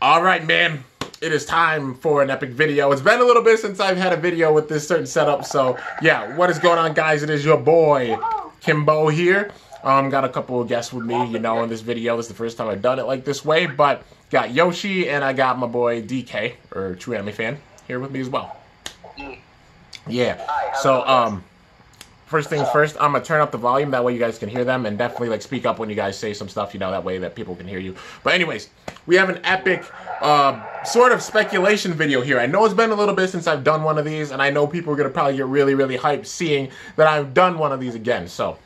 Alright, man. It is time for an epic video. It's been a little bit since I've had a video with this certain setup, so yeah, what is going on, guys? It is your boy, Kimbo here. Got a couple of guests with me, you know, in this video. This is the first time I've done it like this way, but got Yoshi and I got my boy DK, or True Anime Fan, here with me as well. Yeah, so, first things first, I'm gonna turn up the volume, that way you guys can hear them, and definitely like speak up when you guys say some stuff, you know, that way that people can hear you. But anyways, we have an epic sort of speculation video here. I know it's been a little bit since I've done one of these, and I know people are gonna probably get really, really hyped seeing that I've done one of these again. So,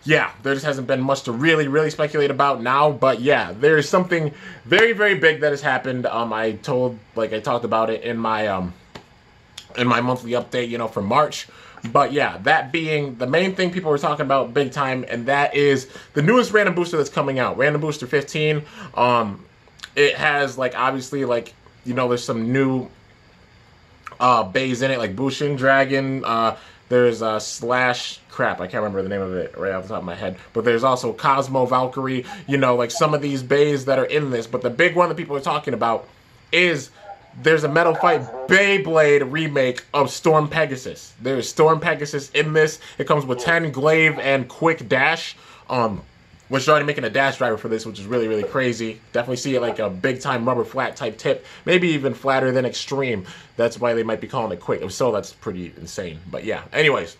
yeah, there just hasn't been much to really, really speculate about now, but yeah, there's something very, very big that has happened. I talked about it in my monthly update, you know, for March. But yeah, that being the main thing people were talking about big time, and that is the newest random booster that's coming out, Random Booster 15. It has, like, obviously, like, you know, there's some new bays in it, like Bushin Dragon. There's Slash, crap, I can't remember the name of it right off the top of my head. But there's also Cosmo Valkyrie, you know, like some of these bays that are in this. But the big one that people are talking about is there's a Metal Fight Beyblade remake of Storm Pegasus. There's Storm Pegasus in this. It comes with 10 glaive and quick dash. Which they're already making a dash driver for this, which is really, really crazy. Definitely see it like a big-time rubber flat type tip. Maybe even flatter than Extreme. That's why they might be calling it quick. If so, that's pretty insane. But yeah, anyways.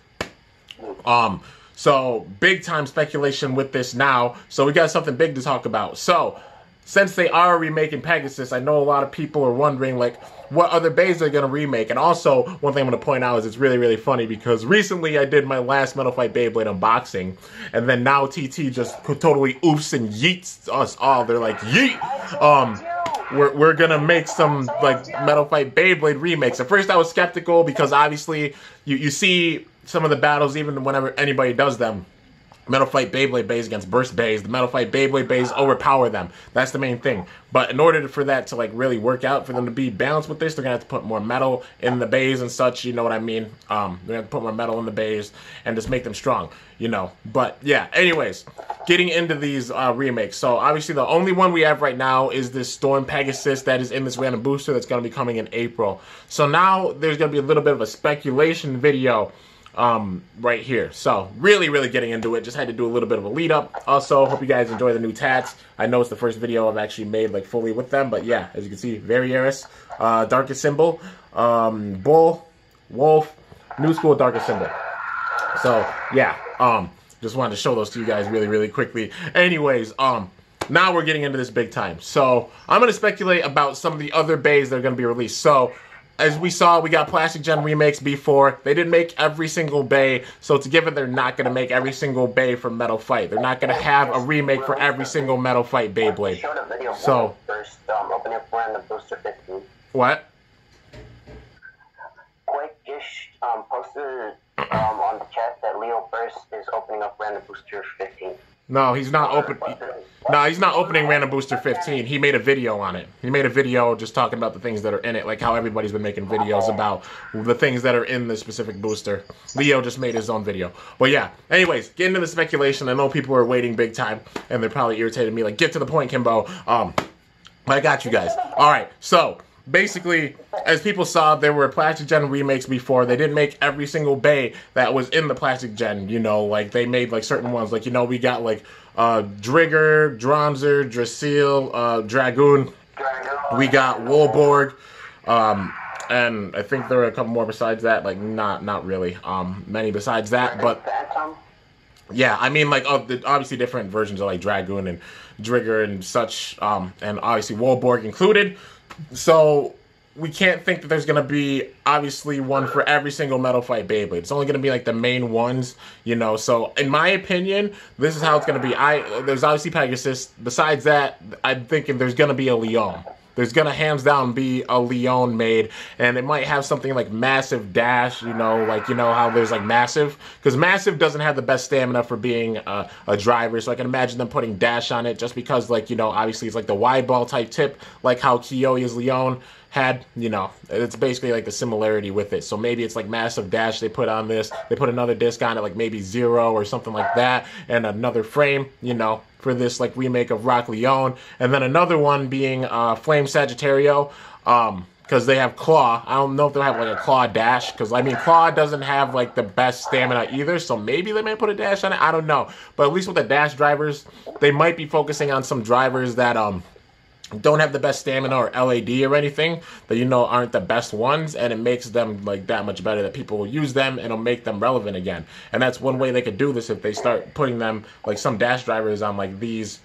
So, big-time speculation with this now. So we got something big to talk about. So, since they are remaking Pegasus, I know a lot of people are wondering, like, what other bays they're going to remake. And also, one thing I'm going to point out is it's really, really funny because recently I did my last Metal Fight Beyblade unboxing, and then now TT just totally oops and yeets us all. They're like, yeet! We're going to make some, like, Metal Fight Beyblade remakes. At first I was skeptical because obviously you see some of the battles, even whenever anybody does them, Metal Fight Beyblade bays against Burst bays. The Metal Fight Beyblade bays overpower them. That's the main thing. But in order for that to like really work out, for them to be balanced with this, they're gonna have to put more metal in the bays and such. You know what I mean? They're gonna have to put more metal in the bays and just make them strong. You know. But yeah. Anyways, getting into these remakes. So obviously the only one we have right now is this Storm Pegasus that is in this random booster that's gonna be coming in April. So now there's gonna be a little bit of a speculation video right here. So really, really getting into it. Just had to do a little bit of a lead up. Also, hope you guys enjoy the new tats. I know it's the first video I've actually made like fully with them, but yeah, as you can see, Varieris, Darkest Symbol, Bull, Wolf, New School Darkest Symbol. So yeah, just wanted to show those to you guys really, really quickly. Anyways, now we're getting into this big time. So I'm gonna speculate about some of the other bays that are gonna be released. So as we saw, we got Plastic Gen remakes before. They didn't make every single bay, so to give it, they're not going to make every single bay from Metal Fight. They're not going to have a remake for every single Metal Fight Beyblade. So, first, opening up Random Booster 15. What? Quick-ish posted on the chat that Leo First is opening up Random Booster 15. No, he's not he's not opening Random Booster 15. He made a video on it. He made a video just talking about the things that are in it, like how everybody's been making videos about the things that are in the specific booster. Leo just made his own video. But yeah, anyways, get into the speculation. I know people are waiting big time, and they're probably irritated me. Like, get to the point, Kimbo. I got you guys. All right, so basically, as people saw, there were Plastic Gen remakes before. They didn't make every single bay that was in the Plastic Gen, you know, like they made like certain ones. Like, you know, we got like Drigger, Dronzer, Drasil, Dragoon. We got Wolborg, and I think there were a couple more besides that. Like, not really many besides that, but yeah, I mean, like, obviously different versions of like Dragoon and Drigger and such, and obviously Wolborg included. So we can't think that there's going to be, obviously, one for every single Metal Fight Beyblade. It's only going to be, like, the main ones, you know. So, in my opinion, this is how it's going to be. There's obviously Pegasus. Besides that, I'm thinking there's going to be a Leon. There's going to, hands down, be a Leon made. And it might have something like Massive Dash, you know, like, you know how there's, like, Massive. Because Massive doesn't have the best stamina for being a driver. So I can imagine them putting Dash on it just because, like, you know, obviously it's like the wide ball type tip, like how Kiyoya's Leon. had, you know, it's basically like the similarity with it. So maybe it's like Massive Dash they put on this, they put another disc on it, like maybe Zero or something like that, and another frame, you know, for this like remake of Rock Leone, and then another one being Flame Sagittario, because they have Claw. I don't know if they'll have like a Claw Dash, because I mean Claw doesn't have like the best stamina either, so maybe they may put a dash on it. I don't know, but at least with the dash drivers, they might be focusing on some drivers that don't have the best stamina or LAD or anything, that, you know, aren't the best ones, and it makes them like that much better that people will use them, and it'll make them relevant again. And that's one way they could do this, if they start putting them like some dash drivers on like these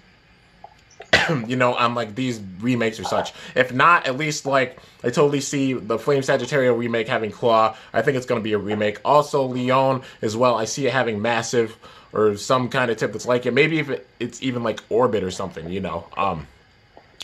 you know, on like these remakes or such. If not, at least like I totally see the Flame Sagittario remake having Claw. I think it's going to be a remake. Also Leon as well, I see it having Massive or some kind of tip that's like it. Maybe if it's even like Orbit or something, you know.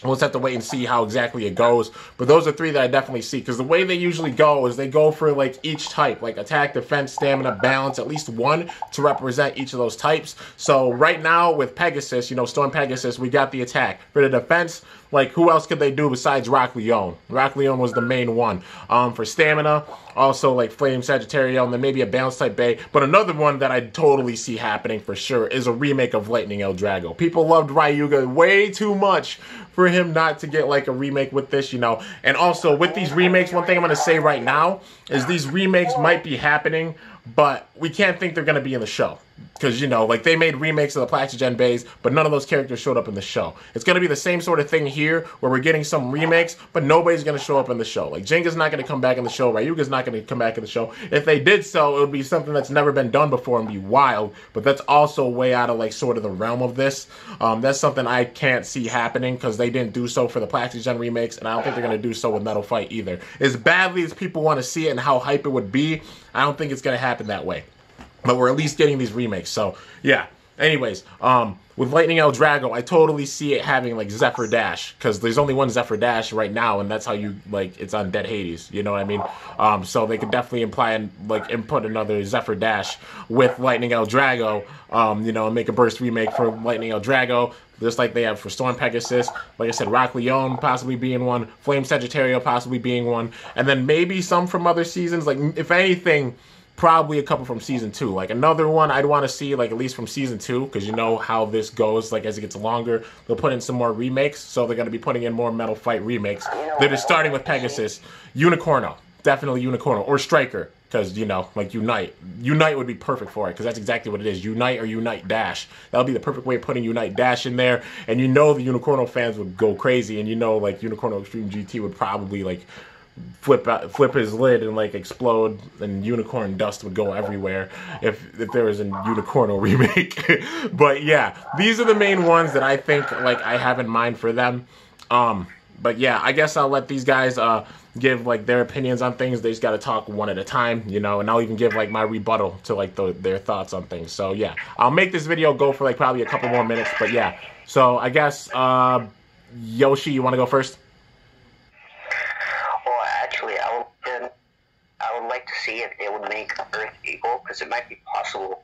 We'll just have to wait and see how exactly it goes. But those are three that I definitely see. Because the way they usually go is they go for like each type. Like attack, defense, stamina, balance. At least one to represent each of those types. So right now with Pegasus, you know, Storm Pegasus, we got the attack. For the defense, like who else could they do besides Rock Leone? Rock Leone was the main one. For stamina, also like Flame Sagittario, and then maybe a balance type Bay. But another one that I totally see happening for sure is a remake of Lightning El Drago. People loved Ryuga way too much for him not to get like a remake with this, you know. And also with these remakes, one thing I'm going to say right now is these remakes might be happening, but we can't think they're going to be in the show. Because, you know, like they made remakes of the Plastigen Bays, but none of those characters showed up in the show. It's going to be the same sort of thing here, where we're getting some remakes, but nobody's going to show up in the show. Like Jenga's not going to come back in the show, Ryuga's not going to come back in the show. If they did so, it would be something that's never been done before and be wild, but that's also way out of like sort of the realm of this. That's something I can't see happening, because they didn't do so for the Plastigen remakes, and I don't think they're going to do so with Metal Fight either. As badly as people want to see it and how hype it would be, I don't think it's going to happen that way. But we're at least getting these remakes, so yeah. Anyways, with Lightning El Drago, I totally see it having like Zephyr Dash, because there's only one Zephyr Dash right now, and that's how you like it's on Dead Hades. You know what I mean? So they could definitely imply and like input another Zephyr Dash with Lightning El Drago, you know, and make a burst remake for Lightning El Drago, just like they have for Storm Pegasus. Like I said, Rock Leone possibly being one, Flame Sagittario possibly being one, and then maybe some from other seasons. Like if anything, probably a couple from season 2. Like another one I'd want to see, like at least from season 2, because you know how this goes. Like as it gets longer, they'll put in some more remakes, so they're going to be putting in more Metal Fight remakes. They're just starting with Pegasus. Unicorno, definitely Unicorno, or Striker, because, you know, like Unite would be perfect for it, because that's exactly what it is. Unite or Unite Dash. That would be the perfect way of putting Unite Dash in there, and you know the Unicorno fans would go crazy, and you know like Unicorno Extreme GT would probably like flip his lid and like explode, and unicorn dust would go everywhere if there was a Unicorno remake. But yeah, these are the main ones that I think like I have in mind for them. But yeah, I guess I'll let these guys give like their opinions on things. They just got to talk one at a time, you know, and I'll even give like my rebuttal to like their thoughts on things. So yeah, I'll make this video go for like probably a couple more minutes, but yeah. So I guess Yoshi, you want to go first? I would like to see if they would make Earth Eagle, because it might be possible.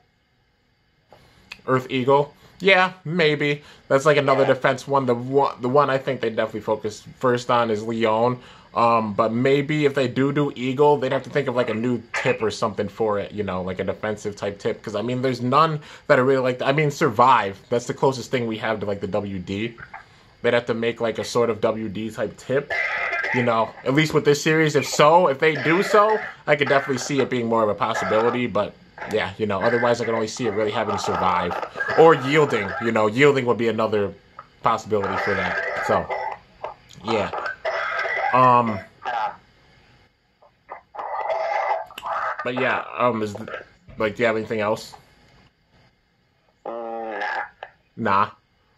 Earth Eagle? Yeah, maybe. That's like another defense one. The one I think they definitely focus first on is Leon. But maybe if they do Eagle, they'd have to think of like a new tip or something for it, you know, like a defensive type tip. Because I mean, there's none that are really like, I mean, Survive. That's the closest thing we have to like the WD. They'd have to make like a sort of WD type tip, you know, at least with this series. If they do so, I could definitely see it being more of a possibility. But yeah, you know, otherwise I can only see it really having Survive or Yielding. You know, Yielding would be another possibility for that. So yeah. But yeah, do you have anything else? Nah.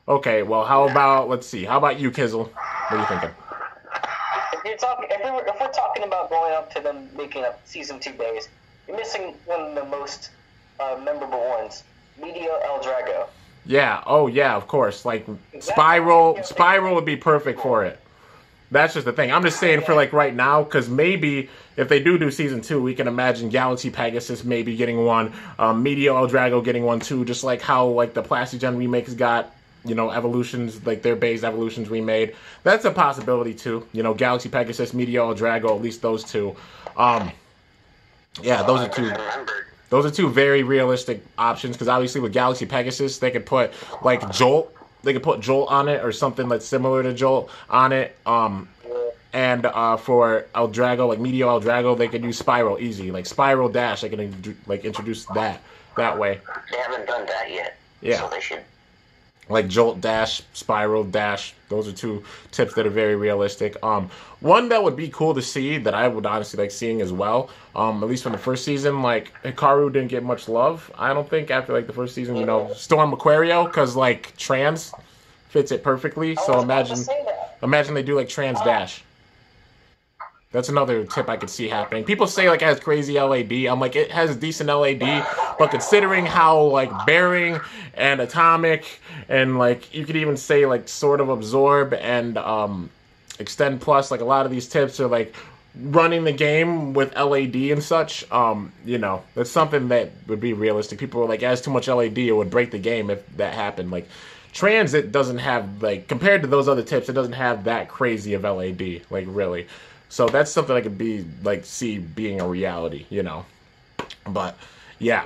Okay, well, how about, let's see, how about you, Kizzle? What are you thinking? If we're talking about going up to them making up Season 2 days, you're missing one of the most memorable ones, Medio El Drago. Yeah, oh yeah, of course. Like, Spiral would be perfect for it. That's just the thing. I'm just saying for, like, right now, because maybe if they do Season 2, we can imagine Galaxy Pegasus maybe getting one, Medio El Drago getting one, too, just like how, like, the Plastigen remakes got you know, evolutions, like their base evolutions remade. That's a possibility too. You know, Galaxy Pegasus, Meteor, Drago, at least those two. Yeah, those are two. Those are two very realistic options, because obviously with Galaxy Pegasus, they could put like Jolt. They could put Jolt on it or something that's similar to Jolt on it. And for Eldrago, like Meteor Eldrago, they could use Spiral easy. Like Spiral Dash, they can like introduce that way. They haven't done that yet. Yeah. So they should. Like Jolt Dash, Spiral Dash. Those are two tips that are very realistic. One that would be cool to see, that I would honestly like seeing as well, at least from the first season, like Hikaru didn't get much love, I don't think, after like the first season, you know, Storm Aquario, because like Trans fits it perfectly. So imagine they do like Trans Dash. That's another tip I could see happening. People say like it has crazy LAD. I'm like, it has decent LAD, but considering how like bearing and atomic and like you could even say like sort of absorb and extend plus, like a lot of these tips are like running the game with LAD and such. You know, that's something that would be realistic. People were like, it has too much LAD, it would break the game if that happened. Like Transit doesn't have, like, compared to those other tips, it doesn't have that crazy of LAD, like really. So that's something I could be like see being a reality, you know. But yeah,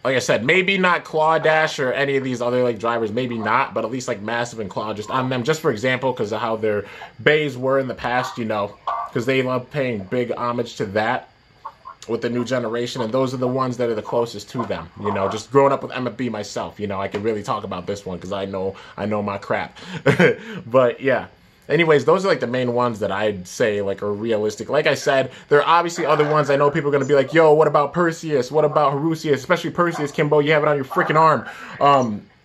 like I said, maybe not Claw Dash or any of these other like drivers, maybe not, but at least like Massive and Claw just on them, just for example, because of how their bays were in the past, you know, because they love paying big homage to that with the new generation, and those are the ones that are the closest to them, you know. Just growing up with MFB myself, you know, I can really talk about this one because I know my crap. But yeah. Anyways, those are like the main ones that I'd say like are realistic. Like I said, there are obviously other ones. I know people are going to be like, yo, what about Perseus? What about Harusius? Especially Perseus, Kimbo, you have it on your freaking arm.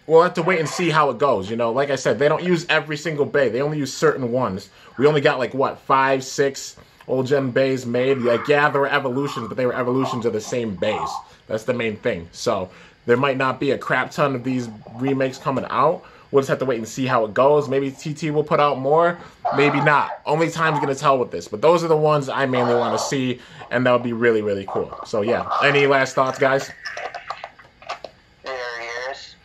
We'll have to wait and see how it goes, you know. Like I said, they don't use every single bay. They only use certain ones. We only got like, what, 5, 6 old gen bays made? Like, yeah, there were evolutions, but they were evolutions of the same bays. That's the main thing. So there might not be a crap ton of these remakes coming out. We'll just have to wait and see how it goes. Maybe TT will put out more. Maybe not. Only time's going to tell with this. But those are the ones I mainly want to see, and that would be really, really cool. So, yeah. Any last thoughts, guys? Various.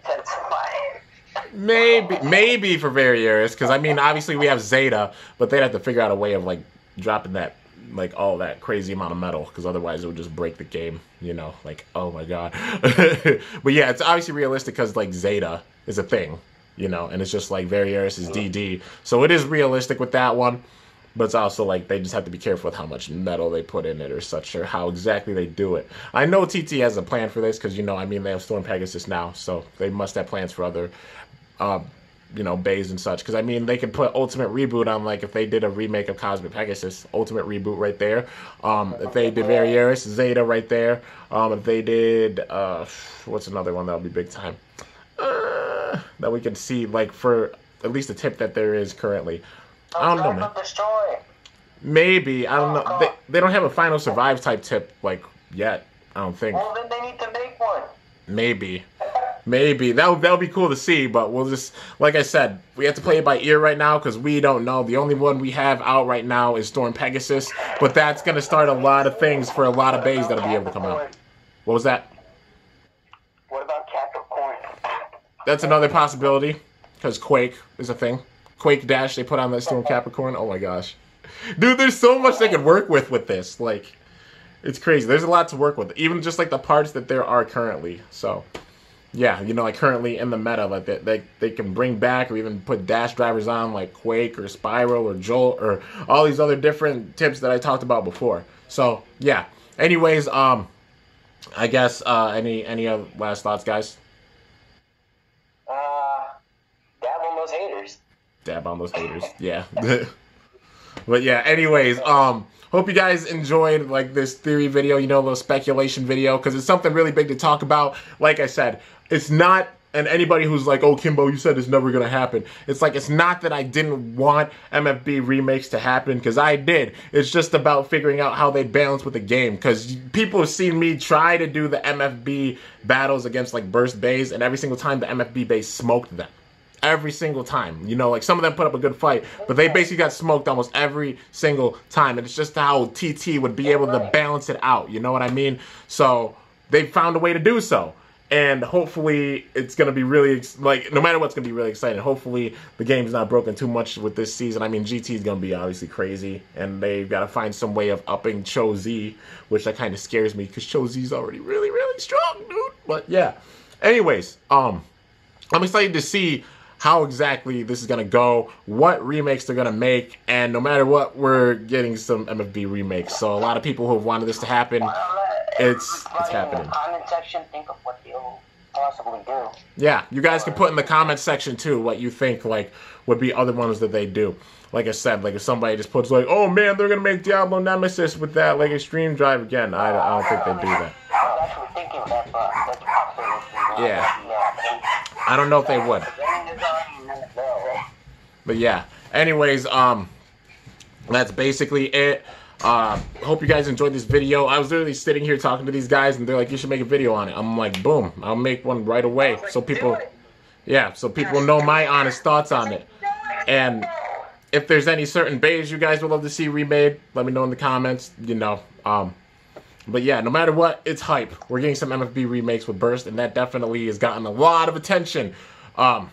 That's fine. Maybe for Various, because, I mean, obviously we have Zeta, but they'd have to figure out a way of, like, dropping that, like, all that crazy amount of metal, because otherwise it would just break the game, you know? Like, oh, my God. But, yeah, it's obviously realistic because, like, Zeta is a thing, you know, and it's just like Various is DD. So it is realistic with that one, but it's also like they just have to be careful with how much metal they put in it or such, or how exactly they do it. I know TT has a plan for this because, you know, I mean, they have Storm Pegasus now, so they must have plans for other, you know, bays and such. Because, I mean, they could put Ultimate Reboot on, like, if they did a remake of Cosmic Pegasus, Ultimate Reboot right there. If they did Various, Zeta right there. If they did, what's another one that would be big time? That we can see, like, for at least a tip that there is currently. I don't know, man. Maybe. I don't know. They don't have a Final Survive type tip, like, yet. I don't think. Well, then they need to make one. Maybe. That would be cool to see, but we'll just, like I said, we have to play it by ear right now because we don't know. The only one we have out right now is Storm Pegasus, but that's going to start a lot of things for a lot of bays that'll be able to come out. What was that? What about Capricorn? That's another possibility, because Quake is a thing. Quake Dash, they put on that Storm Capricorn. Oh my gosh. Dude, there's so much they could work with this. Like, it's crazy. There's a lot to work with, even just like the parts that there are currently. So, yeah, you know, like currently in the meta, like they can bring back or even put Dash drivers on, like Quake or Spiral or Jolt or all these other different tips that I talked about before. So, yeah. Anyways, I guess, any other last thoughts, guys? Dab on those haters. Dab on those haters, yeah. But yeah, anyways, hope you guys enjoyed like this theory video, you know, a little speculation video, because it's something really big to talk about. Like I said, it's not, and anybody who's like, oh, Kimbo, you said it's never going to happen. It's like, it's not that I didn't want MFB remakes to happen, because I did. It's just about figuring out how they balance with the game, because people have seen me try to do the MFB battles against like burst bays, and every single time the MFB base smoked them. Every single time, you know, like some of them put up a good fight, but they basically got smoked almost every single time, and it's just how TT would be able to balance it out, you know what I mean? So they found a way to do so, And hopefully it's going to be really, like, no matter what's going to be really exciting. Hopefully the game's not broken too much with this season. I mean, GT is going to be obviously crazy. And they've got to find some way of upping Cho Z, which that kind of scares me because Cho Z's already really, really strong, dude. But yeah. Anyways, I'm excited to see how exactly this is going to go, what remakes they're going to make. And no matter what, we're getting some MFB remakes. So a lot of people who have wanted this to happen, it's happening. In the comment section, think of what they'll possibly do. Yeah, you guys can put in the comment section too what you think like would be other ones that they do. Like I said, like if somebody just puts like, oh man, they're gonna make Diablo Nemesis with that like extreme drive again. I don't think they do that. I was actually thinking that, but that's possible. Yeah. I don't know if they would. But yeah. Anyways, that's basically it. Hope you guys enjoyed this video. I was literally sitting here talking to these guys and they're like, you should make a video on it. I'm like, boom, I'll make one right away. So people, yeah, so people know my honest thoughts on it. And if there's any certain bays you guys would love to see remade, let me know in the comments, you know. But yeah, no matter what, it's hype. We're getting some MFB remakes with Burst, and that definitely has gotten a lot of attention. I am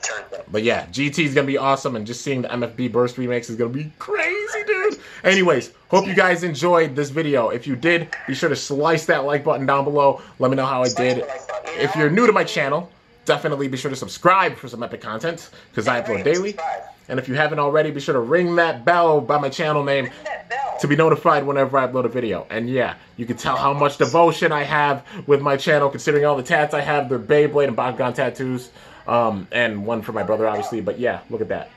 turned up. But yeah, GT is going to be awesome, and just seeing the MFB Burst remakes is going to be crazy, dude. Anyways, hope you guys enjoyed this video. If you did, be sure to slice that like button down below. Let me know how I did. If you're new to my channel, definitely be sure to subscribe for some epic content, because I upload daily. And if you haven't already, be sure to ring that bell by my channel name to be notified whenever I upload a video. And yeah, you can tell how much devotion I have with my channel, considering all the tats I have. They're Beyblade and Bakugan tattoos. And one for my brother, obviously. But yeah, look at that.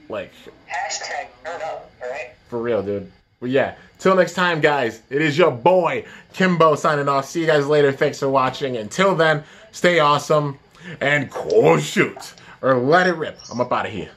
Like, Hashtag turn up, alright? For real, dude. But yeah, till next time, guys, it is your boy, Kimbo, signing off. See you guys later. Thanks for watching. Until then, stay awesome and cool shoot. Or let it rip. I'm up out of here.